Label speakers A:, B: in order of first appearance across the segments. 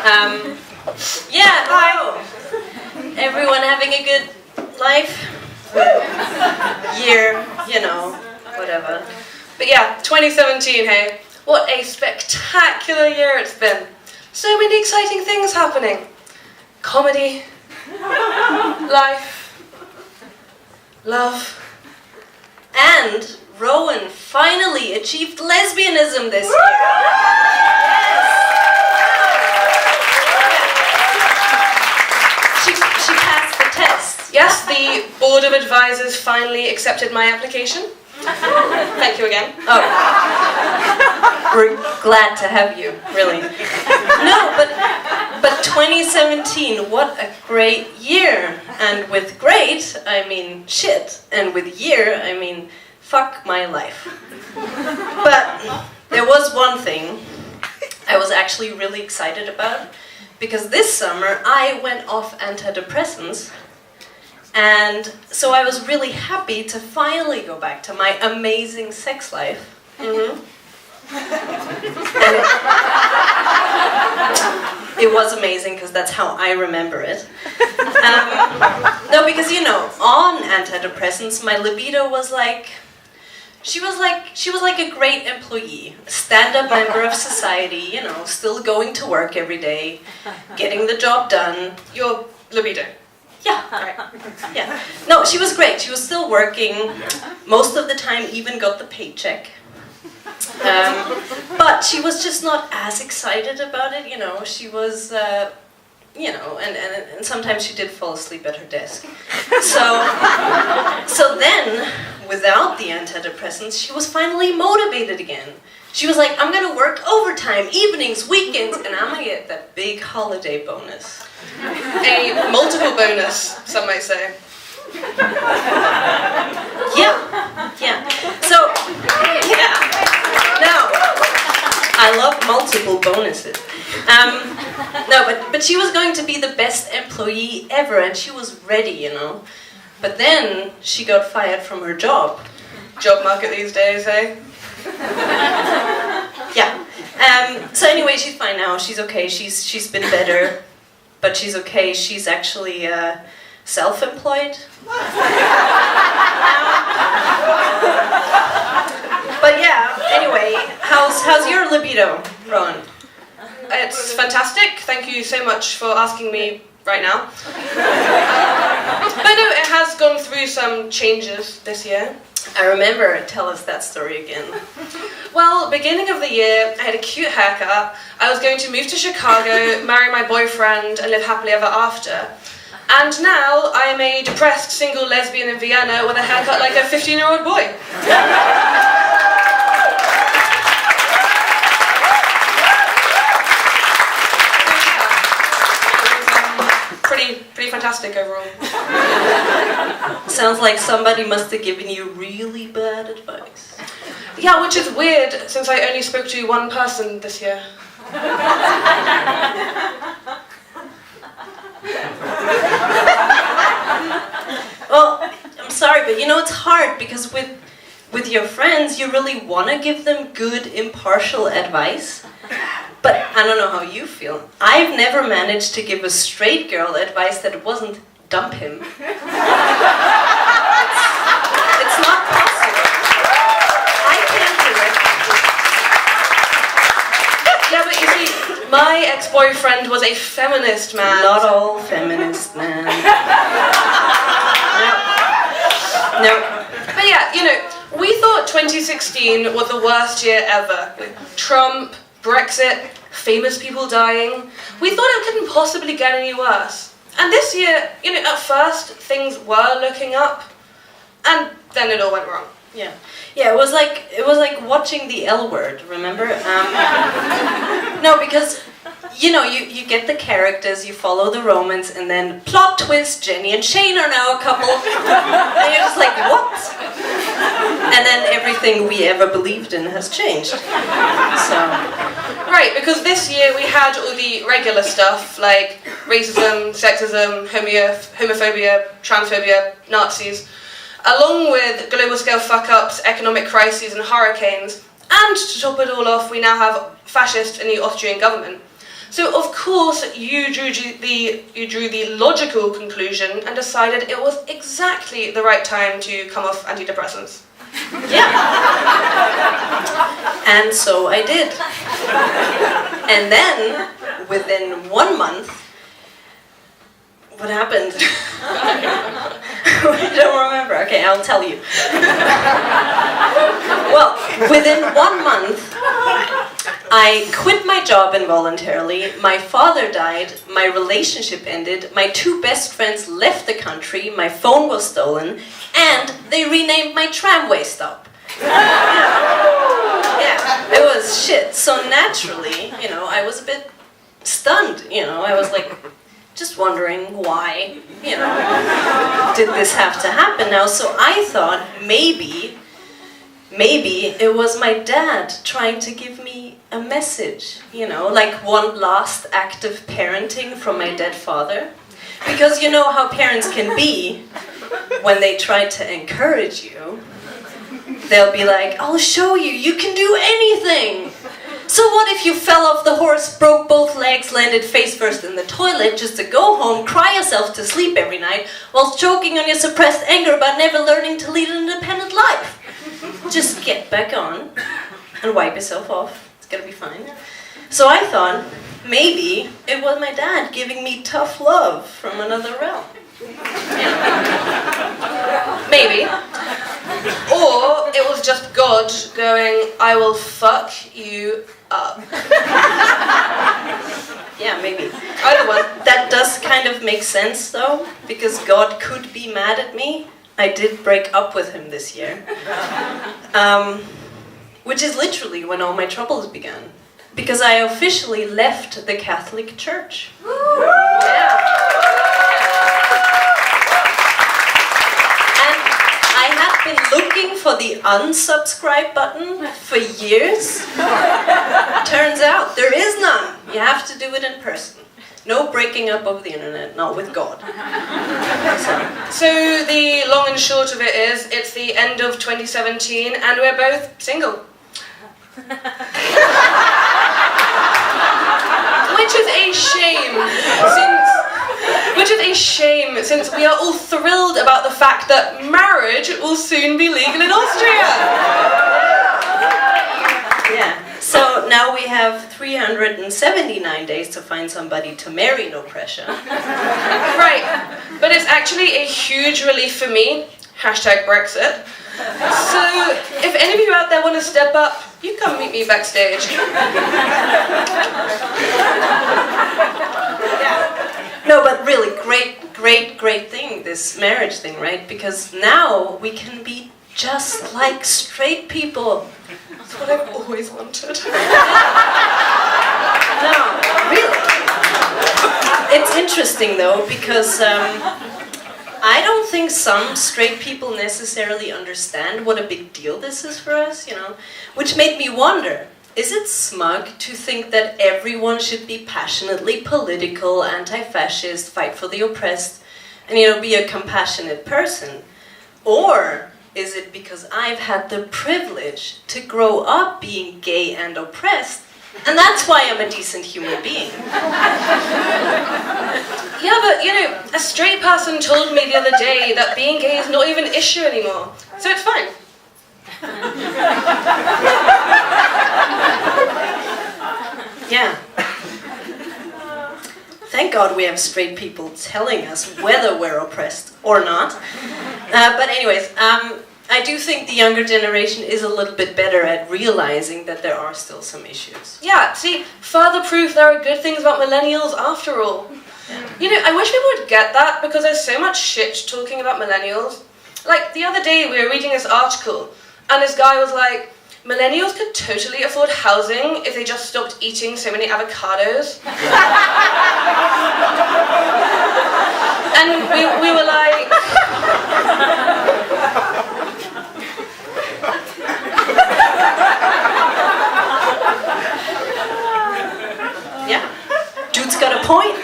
A: Yeah, hi. Everyone having a good life? Year, you know, whatever.
B: But yeah, 2017, hey. What a spectacular year it's been. So many exciting things happening. Comedy, life, love.
A: And Rowan finally achieved lesbianism this year. She passed the test.
B: Yes, the Board of Advisors finally accepted my application. Thank you again.
A: Oh. We're glad to have you, really. No, but 2017, what a great year. And with great, I mean shit. And with year, I mean fuck my life. But there was one thing I was actually really excited about, because this summer I went off antidepressants, and so I was really happy to finally go back to my amazing sex life. Mm-hmm. It was amazing because that's how I remember it. No, because you know, on antidepressants, my libido was like, she was like a great employee, a stand-up member of society, you know, still going to work every day, getting the job done.
B: Your libido.
A: Yeah, right. Yeah. No, she was great. She was still working, most of the time even got the paycheck. But she was just not as excited about it, you know. She was, you know, and sometimes she did fall asleep at her desk. So then, without the antidepressants, she was finally motivated again. She was like, I'm gonna work overtime, evenings, weekends, and I'm gonna get that big holiday bonus.
B: A multiple bonus, some might say.
A: Yeah. So, yeah. No, I love multiple bonuses. No, but she was going to be the best employee ever, and she was ready, you know. But then she got fired from her job.
B: Job market these days, eh?
A: Yeah. So anyway, she's fine now. She's okay. She's been better, but she's okay. She's actually self-employed. But yeah. Anyway, how's your libido, Rowan?
B: It's fantastic. Thank you so much for asking me right now. But no, it has gone through some changes this year.
A: I remember. Tell us that story again.
B: Well, beginning of the year, I had a cute haircut. I was going to move to Chicago, marry my boyfriend, and live happily ever after. And now I am a depressed single lesbian in Vienna with a haircut like a 15-year-old boy. Pretty fantastic overall.
A: Sounds like somebody must have given you really bad advice.
B: Yeah, which is weird since I only spoke to one person this year.
A: Well, I'm sorry, but you know it's hard because with your friends you really want to give them good, impartial advice. But I don't know how you feel. I've never managed to give a straight girl advice that wasn't dump him. It's not possible. I can't do it.
B: Yeah, but you see, my ex-boyfriend was a feminist man.
A: Not all feminist men. No.
B: But yeah, you know, we thought 2016 was the worst year ever. Trump, Brexit, famous people dying. We thought it couldn't possibly get any worse. And this year, you know, at first things were looking up, and then it all went wrong.
A: Yeah, it was like watching the L Word. Remember? No, because you know you get the characters, you follow the romance, and then plot twist: Jenny and Shane are now a couple, and you're just like, what? And then everything we ever believed in has changed. So.
B: Right, because this year we had all the regular stuff like racism, sexism, homophobia, transphobia, Nazis, along with global scale fuck-ups, economic crises and hurricanes, and to top it all off we now have fascists in the Austrian government. So of course you drew the logical conclusion and decided it was exactly the right time to come off antidepressants.
A: Yeah. And so I did. And then, within 1 month, what happened? I don't remember. Okay, I'll tell you. Well, within 1 month, I quit my job involuntarily, my father died, my relationship ended, my 2 best friends left the country, my phone was stolen, and they renamed my tramway stop. Yeah, it was shit. So naturally, I was a bit stunned, I was like, just wondering why, did this have to happen now? So I thought maybe it was my dad trying to give me a message, like one last act of parenting from my dead father. Because you know how parents can be when they try to encourage you. They'll be like, I'll show you, you can do anything. So what if you fell off the horse, broke both legs, landed face first in the toilet just to go home, cry yourself to sleep every night, whilst choking on your suppressed anger about never learning to lead an independent life? Just get back on and wipe yourself off. It's gonna be fine. So I thought, maybe it was my dad giving me tough love from another realm.
B: Maybe. Or it was just God going, I will fuck you up.
A: Yeah, maybe.
B: Either one.
A: That does kind of make sense though, because God could be mad at me. I did break up with him this year. Which is literally when all my troubles began. Because I officially left the Catholic Church. Yeah. Been looking for the unsubscribe button for years. Turns out there is none. You have to do it in person. No breaking up of the internet, not with God.
B: So the long and short of it is, it's the end of 2017 and we're both single. Which is a shame, since we are all thrilled about the fact that marriage will soon be legal in Austria.
A: Yeah. So now we have 379 days to find somebody to marry, no pressure.
B: Right, but it's actually a huge relief for me, #Brexit. So if any of you out there want to step up, you come meet me backstage.
A: No, but really, great thing, this marriage thing, right? Because now we can be just like straight people.
B: That's what I've always wanted.
A: No, really. It's interesting though, because I don't think some straight people necessarily understand what a big deal this is for us, which made me wonder. Is it smug to think that everyone should be passionately political, anti-fascist, fight for the oppressed, and be a compassionate person? Or is it because I've had the privilege to grow up being gay and oppressed, and that's why I'm a decent human being?
B: Yeah, but a straight person told me the other day that being gay is not even an issue anymore, so it's fine.
A: Yeah. Thank God we have straight people telling us whether we're oppressed or not. But anyways, I do think the younger generation is a little bit better at realizing that there are still some issues.
B: Yeah, see, further proof there are good things about millennials after all. Yeah. I wish people would get that, because there's so much shit talking about millennials. Like, the other day we were reading this article, and this guy was like, millennials could totally afford housing if they just stopped eating so many avocados. And we were like...
A: Yeah, dude's got a point.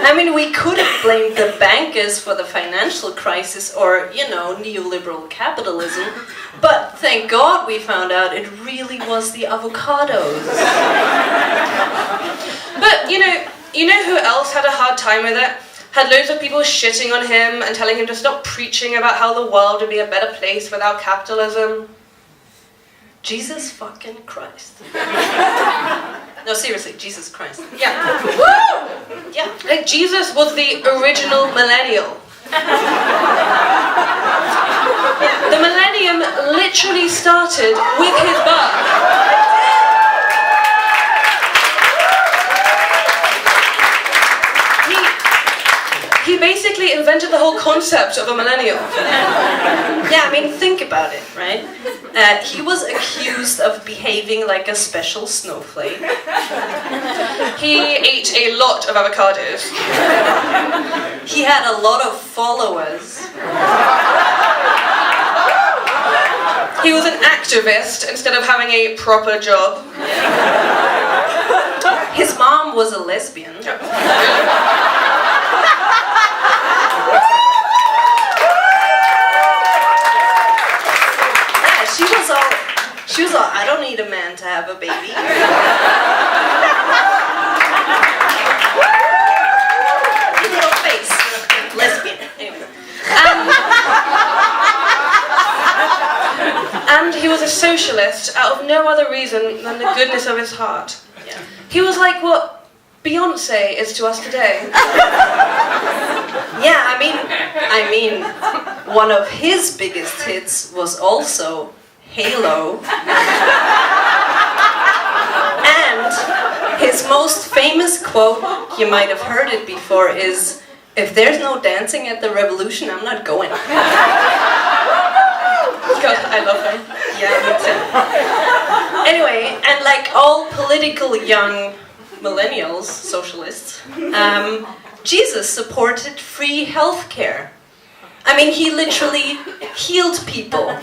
A: I mean, we could have blamed the bankers for the financial crisis or, neoliberal capitalism, But thank God we found out it really was the avocados.
B: But you know who else had a hard time with it? Had loads of people shitting on him and telling him to stop preaching about how the world would be a better place without capitalism?
A: Jesus fucking Christ. No, seriously, Jesus Christ.
B: Yeah. Woo! Yeah. Like, Jesus was the original millennial. The millennium literally started with his birth. He basically invented the whole concept of a millennial.
A: Yeah, I mean, think about it, right? He was accused of behaving like a special snowflake.
B: He ate a lot of avocados.
A: He had a lot of followers.
B: He was an activist instead of having a proper job.
A: His mom was a lesbian. She was all, I don't need a man to have a baby. Little face. Lesbian. Anyway.
B: And he was a socialist out of no other reason than the goodness of his heart.
A: Yeah.
B: He was like what Beyonce is to us today.
A: Yeah, I mean, one of his biggest hits was also Halo. And his most famous quote, you might have heard it before, is, "If there's no dancing at the revolution, I'm not going."
B: God, I love him.
A: Yeah, me too. Anyway, and like all political young millennials, socialists, Jesus supported free healthcare. I mean, he literally healed people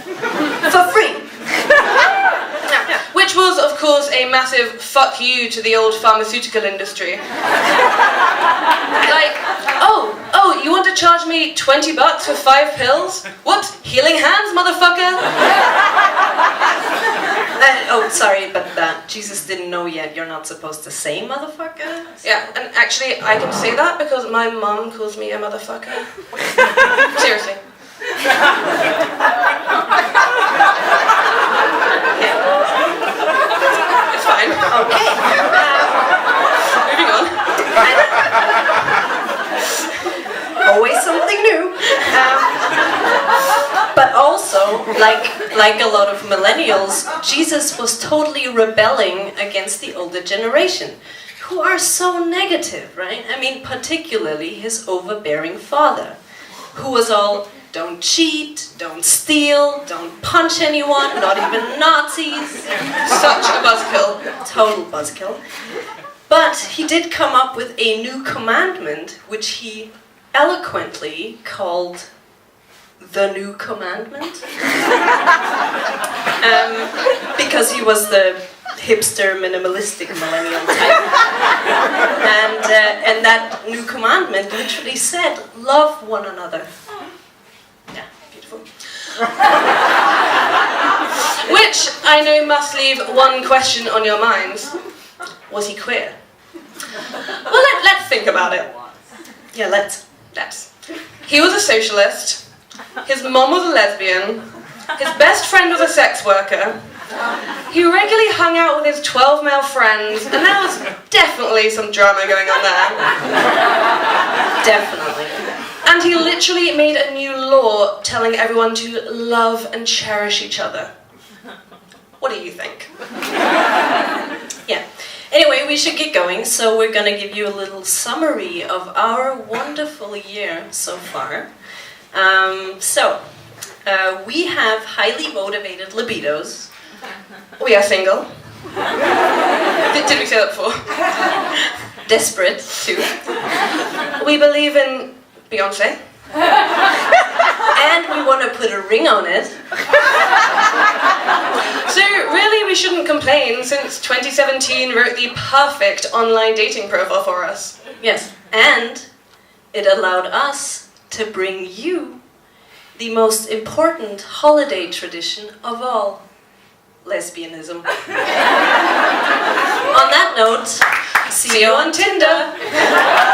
A: for free.
B: Which was, of course, a massive fuck you to the old pharmaceutical industry. Like, oh, you want to charge me $20 for 5 pills? What? Healing hands, motherfucker?
A: Oh, sorry, but Jesus didn't know yet. You're not supposed to say motherfucker.
B: Yeah, and actually, I can say that because my mum calls me a motherfucker. Seriously. It's fine.
A: Okay.
B: Moving on.
A: Always something new. But also, like a lot of millennials, Jesus was totally rebelling against the older generation, who are so negative, right? I mean, particularly his overbearing father, who was all, don't cheat, don't steal, don't punch anyone, not even Nazis.
B: Such a buzzkill.
A: Total buzzkill. But he did come up with a new commandment, which he eloquently called the new commandment. Because he was the hipster, minimalistic millennial type. And that new commandment literally said, love one another. Yeah, beautiful.
B: Which I know must leave one question on your minds. Was he queer? Well, let's think about it.
A: Yeah, let's.
B: He was a socialist. His mom was a lesbian. His best friend was a sex worker. He regularly hung out with his 12 male friends, and there was definitely some drama going on there.
A: Definitely.
B: And he literally made a new law telling everyone to love and cherish each other. What do you think?
A: Yeah. Anyway, we should get going, so we're gonna give you a little summary of our wonderful year so far. We have highly motivated libidos.
B: We are single. Did we say that before?
A: Desperate, too.
B: We believe in Beyonce.
A: And we want to put a ring on it.
B: So really we shouldn't complain, since 2017 wrote the perfect online dating profile for us.
A: Yes, and it allowed us to bring you the most important holiday tradition of all, lesbianism. On that note, see you on Tinder!